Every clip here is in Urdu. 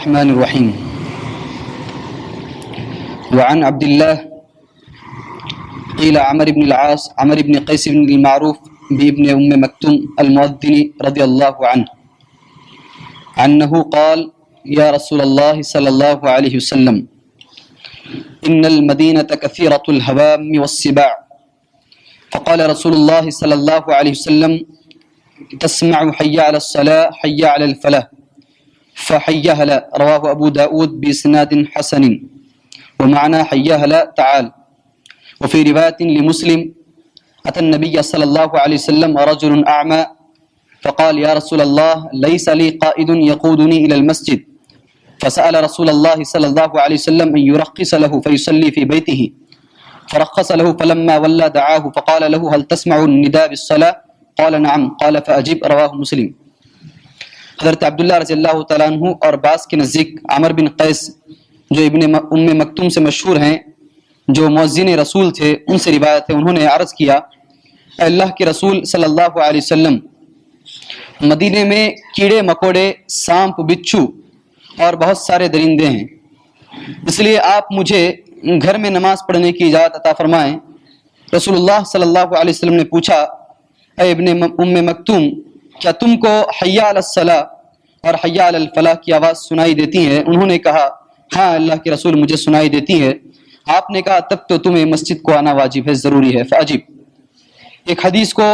الرحمن الرحيم. وعن عبد الله قيل عمرو بن العاص عمرو بن قيس بن المعروف بابن مكتوم المؤذن رضي الله عنه أنه قال: يا رسول الله صلى الله عليه وسلم، إن المدينة كثيرة الهوام والسباع. فقال رسول الله صلى الله عليه وسلم: تسمع حي على الصلاة حي على الفلاح فحي هلا. رواه أبو داود بإسناد حسن. ومعنى حي هلا تعال. وفي رواية لمسلم: أتى النبي صلى الله عليه وسلم رجل أعمى فقال: يا رسول الله، ليس لي قائد يقودني إلى المسجد. فسأل رسول الله صلى الله عليه وسلم أن يرخص له فيصلي في بيته، فرخص له. فلما ولى دعاه فقال له: هل تسمع النداء بالصلاة؟ قال: نعم. قال: فأجب. رواه مسلم. حضرت عبداللہ رضی اللہ تعالیٰ عنہ اور بعض کے نزدیک عمر بن قیس جو ابن مکتوم سے مشہور ہیں، جو مؤذن رسول تھے، ان سے روایت ہے، انہوں نے عرض کیا: اے اللہ کے رسول صلی اللہ علیہ وسلم، مدینے میں کیڑے مکوڑے، سانپ، بچھو اور بہت سارے درندے ہیں، اس لیے آپ مجھے گھر میں نماز پڑھنے کی اجازت عطا فرمائیں۔ رسول اللہ صلی اللہ علیہ وسلم نے پوچھا: اے ابن مکتوم، کیا تم کو حی علی الصلاۃ اور حی علی الفلاح کی آواز سنائی دیتی ہے؟ انہوں نے کہا: ہاں اللہ کے رسول، مجھے سنائی دیتی ہے۔ آپ نے کہا: تب تو تمہیں مسجد کو آنا واجب ہے، ضروری ہے، فاجب۔ ایک حدیث کو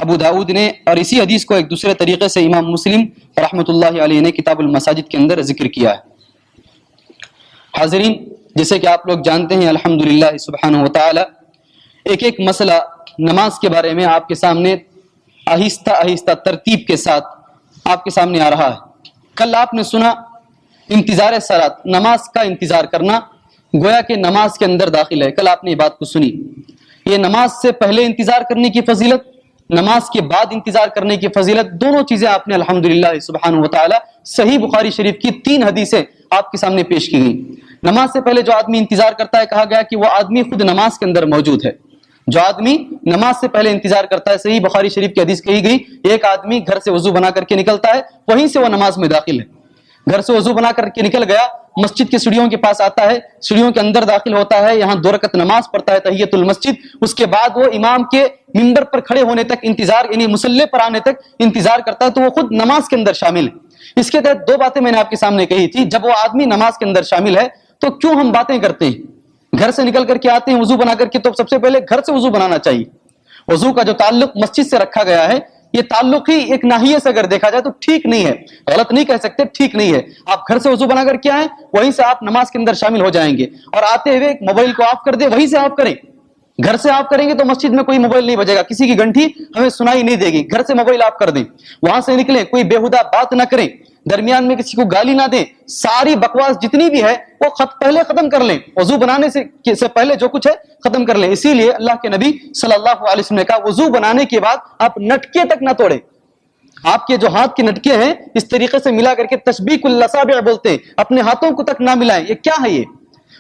ابو داؤد نے اور اسی حدیث کو ایک دوسرے طریقے سے امام مسلم رحمۃ اللہ علیہ نے کتاب المساجد کے اندر ذکر کیا ہے۔ حاضرین، جیسے کہ آپ لوگ جانتے ہیں، الحمدللہ سبحانہ و تعالی ایک ایک مسئلہ نماز کے بارے میں آپ کے سامنے آہستہ آہستہ ترتیب کے ساتھ آپ کے سامنے آ رہا ہے۔ کل آپ نے سنا انتظار صلاۃ، نماز کا انتظار کرنا گویا کہ نماز کے اندر داخل ہے۔ کل آپ نے یہ بات کو سنی، یہ نماز سے پہلے انتظار کرنے کی فضیلت، نماز کے بعد انتظار کرنے کی فضیلت، دونوں چیزیں آپ نے الحمدللہ سبحانہ و تعالی صحیح بخاری شریف کی 3 حدیثیں آپ کے سامنے پیش کی گئیں۔ نماز سے پہلے جو آدمی انتظار کرتا ہے، کہا گیا کہ وہ آدمی خود نماز کے اندر موجود ہے۔ جو آدمی نماز سے پہلے انتظار کرتا ہے، صحیح بخاری شریف کی حدیث کہی گئی، ایک آدمی گھر سے وضو بنا کر کے نکلتا ہے، وہیں سے وہ نماز میں داخل ہے۔ گھر سے وضو بنا کر کے نکل گیا، مسجد کی سیڑھیوں کے پاس آتا ہے، سیڑھیوں کے اندر داخل ہوتا ہے، یہاں 2 رکعت نماز پڑھتا ہے تحیۃ المسجد، اس کے بعد وہ امام کے منبر پر کھڑے ہونے تک انتظار، یعنی مصلی پر آنے تک انتظار کرتا ہے، تو وہ خود نماز کے اندر شامل ہے۔ اس کے تحت 2 باتیں میں نے آپ کے سامنے کہی تھی۔ جب وہ آدمی نماز کے اندر شامل ہے تو کیوں ہم باتیں کرتے ہیں؟ گھر سے نکل کر کے آتے ہیں وضو بنا کر کے، تو سب سے پہلے گھر سے وضو بنانا چاہیے۔ وضو کا جو تعلق مسجد سے رکھا گیا ہے، یہ تعلق ہی ایک ناحیے سے اگر دیکھا جائے تو ٹھیک نہیں ہے، غلط نہیں کہہ سکتے، ٹھیک نہیں ہے۔ آپ گھر سے وضو بنا کر کے آئیں، وہیں سے آپ نماز کے اندر شامل ہو جائیں گے، اور آتے ہوئے موبائل کو آف کر دیں، وہیں سے آف کریں۔ گھر سے آف کریں گے تو مسجد میں کوئی موبائل نہیں بجے گا، کسی کی گھنٹی ہمیں سنائی نہیں دے گی۔ گھر سے موبائل آف کر دیں، وہاں سے نکلیں، کوئی بےہودہ بات نہ کریں، درمیان میں کسی کو گالی نہ دیں، ساری بکواس جتنی بھی ہے وہ پہلے ختم کر لیں، وضو بنانے سے پہلے جو کچھ ہے ختم کر لیں۔ اسی لیے اللہ کے نبی صلی اللہ علیہ وسلم نے کہا وضو بنانے کے بعد آپ نٹکے تک نہ توڑیں۔ آپ کے جو ہاتھ کے نٹکے ہیں اس طریقے سے ملا کر کے تشبیک الاصابع بولتے ہیں، اپنے ہاتھوں کو تک نہ ملائیں۔ یہ کیا ہے؟ یہ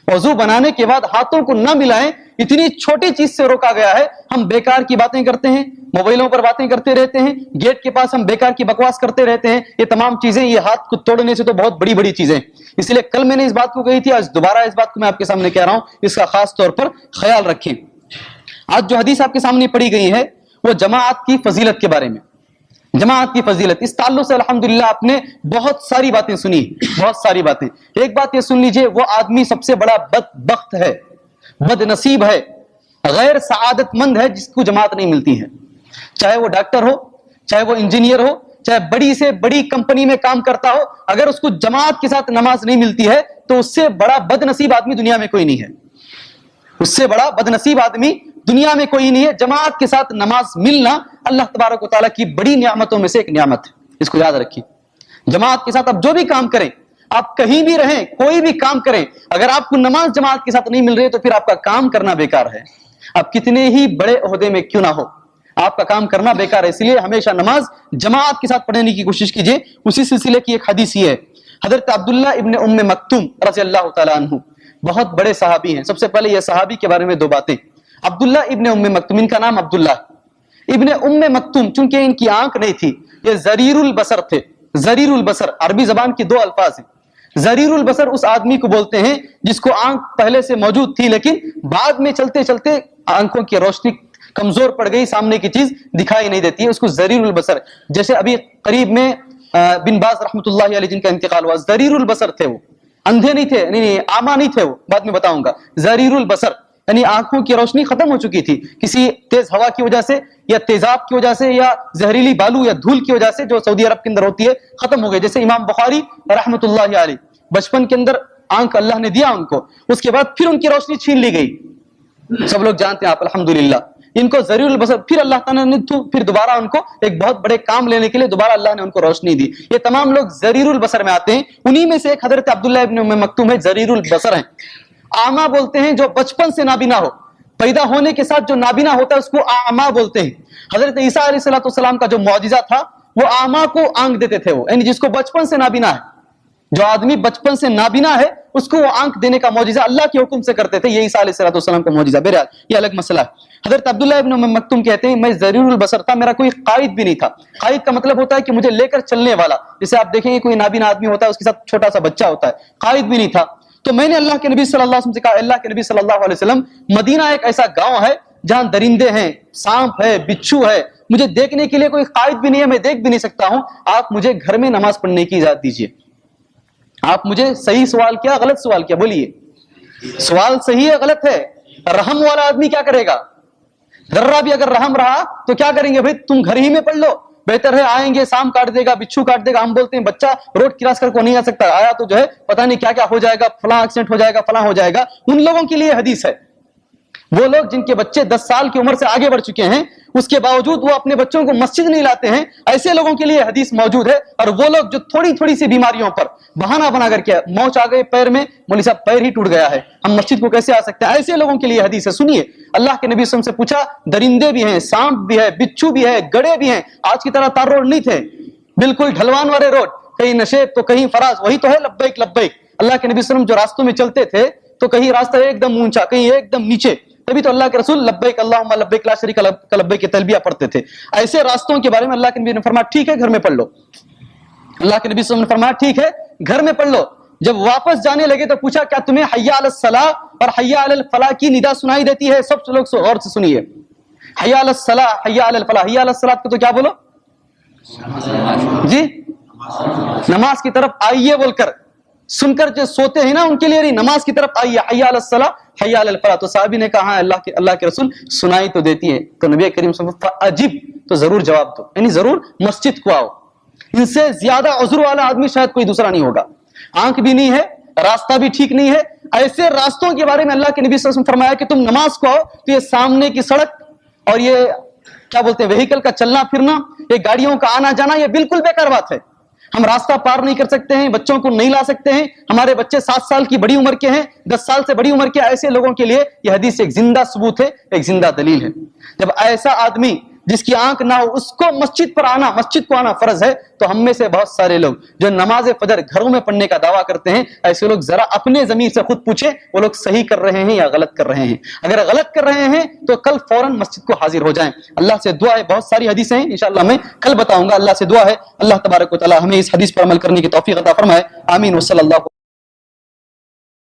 وضو بنانے کے بعد ہاتھوں کو نہ ملائیں، اتنی چھوٹی چیز سے روکا گیا ہے۔ ہم بیکار کی باتیں کرتے ہیں، موبائلوں پر باتیں کرتے رہتے ہیں، گیٹ کے پاس ہم بیکار کی بکواس کرتے رہتے ہیں، یہ تمام چیزیں یہ ہاتھ کو توڑنے سے تو بہت بڑی بڑی چیزیں۔ اس لیے کل میں نے اس بات کو کہی تھی، آج دوبارہ اس بات کو میں آپ کے سامنے کہہ رہا ہوں، اس کا خاص طور پر خیال رکھیں۔ آج جو حدیث آپ کے سامنے پڑھی گئی ہے وہ جماعت کی فضیلت کے بارے میں، جماعت کی فضیلت، اس تعلق سے الحمدللہ آپ نے بہت ساری باتیں سنی، بہت ساری باتیں۔ ایک بات یہ سن لیجئے، وہ آدمی سب سے بڑا بدبخت ہے، بد نصیب ہے، غیر سعادت مند ہے جس کو جماعت نہیں ملتی ہے، چاہے وہ ڈاکٹر ہو، چاہے وہ انجینئر ہو، چاہے بڑی سے بڑی کمپنی میں کام کرتا ہو، اگر اس کو جماعت کے ساتھ نماز نہیں ملتی ہے تو اس سے بڑا بد نصیب آدمی دنیا میں کوئی نہیں ہے، اس سے بڑا بد نصیب آدمی دنیا میں کوئی نہیں ہے۔ جماعت کے ساتھ نماز ملنا اللہ تبارک و تعالیٰ کی بڑی نعمتوں میں سے ایک نعمت ہے، اس کو یاد رکھیے۔ جماعت کے ساتھ آپ جو بھی کام کریں، آپ کہیں بھی رہیں، کوئی بھی کام کریں، اگر آپ کو نماز جماعت کے ساتھ نہیں مل رہی ہے تو پھر آپ کا کام کرنا بیکار ہے، آپ کتنے ہی بڑے عہدے میں کیوں نہ ہو، آپ کا کام کرنا بیکار ہے۔ اس لیے ہمیشہ نماز جماعت کے ساتھ پڑھنے کی کوشش کیجیے۔ اسی سلسلے کی ایک حدیث یہ ہے، حضرت عبداللہ ابن مکتوم رضی اللہ تعالیٰ عنہ بہت بڑے صحابی ہیں۔ سب سے پہلے یہ صحابی کے بارے میں 2 باتیں۔ عبداللہ ابن مکتوم، ان کا نام عبداللہ ابن مکتوم، چونکہ ان کی آنکھ نہیں تھی، یہ ضریر البصر تھے۔ ضریر البصر عربی زبان کی 2 الفاظ ہیں، ضریر البصر اس آدمی کو بولتے ہیں جس کو آنکھ پہلے سے موجود تھی لیکن بعد میں چلتے چلتے آنکھوں کی روشنی کمزور پڑ گئی, سامنے کی چیز دکھائی نہیں دیتی ہے, اس کو ضریر البصر. جیسے ابھی قریب میں بن باز رحمۃ اللہ علیہ جن کا انتقال ہوا, ضریر البصر تھے, وہ اندھے نہیں تھے, نہیں آما نہیں تھے, وہ بعد میں بتاؤں گا. ضریر البصر یعنی آنکھوں کی روشنی ختم ہو چکی تھی کسی تیز ہوا کی وجہ سے یا تیزاب کی وجہ سے یا زہریلی بالو یا دھول کی وجہ سے جو سعودی عرب کے اندر ہوتی ہے, ختم ہو گئی. جیسے امام بخاری رحمۃ اللہ علیہ بچپن کے اندر آنکھ اللہ نے دیا ان کو, اس کے بعد پھر ان کی روشنی چھین لی گئی, سب لوگ جانتے ہیں آپ الحمدللہ. ان کو ضرور البصر, پھر اللہ تعالیٰ نے پھر دوبارہ ان کو ایک بہت بڑے کام لینے کے لیے دوبارہ اللہ نے ان کو روشنی دی. یہ تمام لوگ ضریر البصر میں آتے ہیں. انہی میں سے ایک حضرت عبداللہ ابن ام مکتوم ہے, ضریر البصر ہیں. اعمیٰ بولتے ہیں جو بچپن سے نابینا ہو, پیدا ہونے کے ساتھ جو نابینا ہوتا ہے اس کو اعمیٰ بولتے ہیں. حضرت عیسیٰ علیہ السلام کا جو معجزہ تھا وہ اعمیٰ کو آنکھ دیتے تھے, وہ یعنی جس کو بچپن سے نابینا ہے, جو آدمی بچپن سے نابینا ہے اس کو وہ آنکھ دینے کا معجزہ اللہ کے حکم سے کرتے تھے. یہ عیسیٰ علیہ السلام کا معجزہ. بہرحال یہ الگ مسئلہ ہے. حضرت عبداللہ ابن ام مکتوم کہتے ہیں میں ضریر البصر تھا, میرا کوئی قائد بھی نہیں تھا. قائد کا مطلب ہوتا ہے کہ مجھے لے کر چلنے والا, جیسے آپ دیکھیں گے کوئی نابینا آدمی ہوتا ہے اس کے ساتھ چھوٹا سا بچہ ہوتا ہے, قائد بھی نہیں تھا. تو میں نے اللہ کے نبی صلی اللہ علیہ وسلم سے کہا, اللہ کے نبی صلی اللہ علیہ وسلم مدینہ ایک ایسا گاؤں ہے جہاں درندے ہیں, سانپ ہے, بچھو ہے, مجھے دیکھنے کے لیے کوئی قائد بھی نہیں ہے, میں دیکھ بھی نہیں سکتا ہوں, آپ مجھے گھر میں نماز پڑھنے کی اجازت دیجیے. آپ مجھے صحیح سوال کیا غلط سوال کیا, بولیے سوال صحیح ہے غلط ہے؟ رحم والا آدمی کیا کرے گا؟ ذرہ بھی اگر رحم رہا تو کیا کریں گے بھائی, تم گھر ہی میں پڑھ لو, بہتر ہے. آئیں گے سام کاٹ دے گا, بچھو کاٹ دے گا, ہم بولتے ہیں بچہ روڈ کراس کر کو نہیں آ سکتا, آیا تو جو ہے پتہ نہیں کیا کیا ہو جائے گا, فلاں ایکسیڈنٹ ہو جائے گا, فلاں ہو جائے گا. ان لوگوں کے لیے حدیث ہے. وہ لوگ جن کے بچے 10 سال کی عمر سے آگے بڑھ چکے ہیں اس کے باوجود وہ اپنے بچوں کو مسجد نہیں لاتے ہیں, ایسے لوگوں کے لیے حدیث موجود ہے. اور وہ لوگ جو تھوڑی تھوڑی سی بیماریوں پر بہانہ بنا کر کے, موچ آ گئے پیر میں, مولوی صاحب پیر ہی ٹوٹ گیا ہے, ہم مسجد کو کیسے آ سکتے ہیں, ایسے لوگوں کے لیے حدیث ہے. سنیے, اللہ کے نبی صلی اللہ علیہ وسلم سے پوچھا, درندے بھی ہیں, سانپ بھی ہے, بچھو بھی ہے, گڑے بھی ہیں. آج کی طرح تار روڈ نہیں تھے, بالکل ڈھلوان والے روڈ, کہیں نشیب تو کہیں فراز, وہی تو ہے لبیک لبیک. اللہ کے نبی صلی اللہ علیہ وسلم جو راستوں میں چلتے تھے تو کہیں راستہ ایک دم اونچا, کہیں ایک دم نیچے, تبھی تو اللہ کے رسول لبیک اللہم لبیک لا شریک لک لبیک کی تلبیہ پڑھتے تھے. ایسے راستوں کے بارے میں اللہ کے نبی نے فرمایا ٹھیک ہے گھر میں پڑھ لو. اللہ کے نبی صلی اللہ علیہ وسلم نے فرمایا ٹھیک ہے گھر میں پڑھ لو. جب واپس جانے لگے تو پوچھا کیا تمہیں حی علی الصلاۃ اور حی علی الفلاح کی ندا سنائی دیتی ہے؟ سب لوگ غور سے سنیے, حی علی الصلاۃ, حی علی الفلاح. حی علی الصلاۃ کو تو کیا بولو جی, نماز کی طرف آئیے بول کر, سن کر جو سوتے ہیں نا ان کے لیے نہیں, نماز کی طرف آئیے, حی علی الصلاۃ حی علی الفلاح. تو صحابی نے کہا اللہ کے رسول سنائی تو دیتی ہے. تو نبی کریم صلی اللہ علیہ وسلم فاجب, تو ضرور جواب دو, یعنی ضرور مسجد کو آؤ. ان سے زیادہ عذر والا آدمی شاید کوئی دوسرا نہیں ہوگا. آنکھ بھی نہیں ہے, راستہ بھی ٹھیک نہیں ہے, ایسے راستوں کے بارے میں اللہ کے نبی صلی اللہ علیہ وسلم فرمایا کہ تم نماز کو آؤ تو یہ سامنے کی سڑک اور یہ کیا بولتے ہیں وہیکل کا چلنا پھرنا, یہ گاڑیوں کا آنا جانا, یہ بالکل بیکار بات ہے. ہم راستہ پار نہیں کر سکتے ہیں, بچوں کو نہیں لا سکتے ہیں, ہمارے بچے 7 سال کی بڑی عمر کے ہیں, 10 سال سے بڑی عمر کے, ایسے لوگوں کے لیے یہ حدیث ایک زندہ ثبوت ہے, ایک زندہ دلیل ہے. جب ایسا آدمی جس کی آنکھ نہ ہو اس کو مسجد پر آنا, مسجد کو آنا فرض ہے, تو ہم میں سے بہت سارے لوگ جو نماز فجر گھروں میں پڑھنے کا دعویٰ کرتے ہیں, ایسے لوگ ذرا اپنے ضمیر سے خود پوچھیں وہ لوگ صحیح کر رہے ہیں یا غلط کر رہے ہیں. اگر غلط کر رہے ہیں تو کل فوراً مسجد کو حاضر ہو جائیں. اللہ سے دعا ہے, بہت ساری حدیثیں ہیں انشاءاللہ میں کل بتاؤں گا. اللہ سے دعا ہے اللہ تبارک و تعالی ہمیں اس حدیث پر عمل کرنے کی توفیق عطا فرمائے. آمین. وصلی اللہ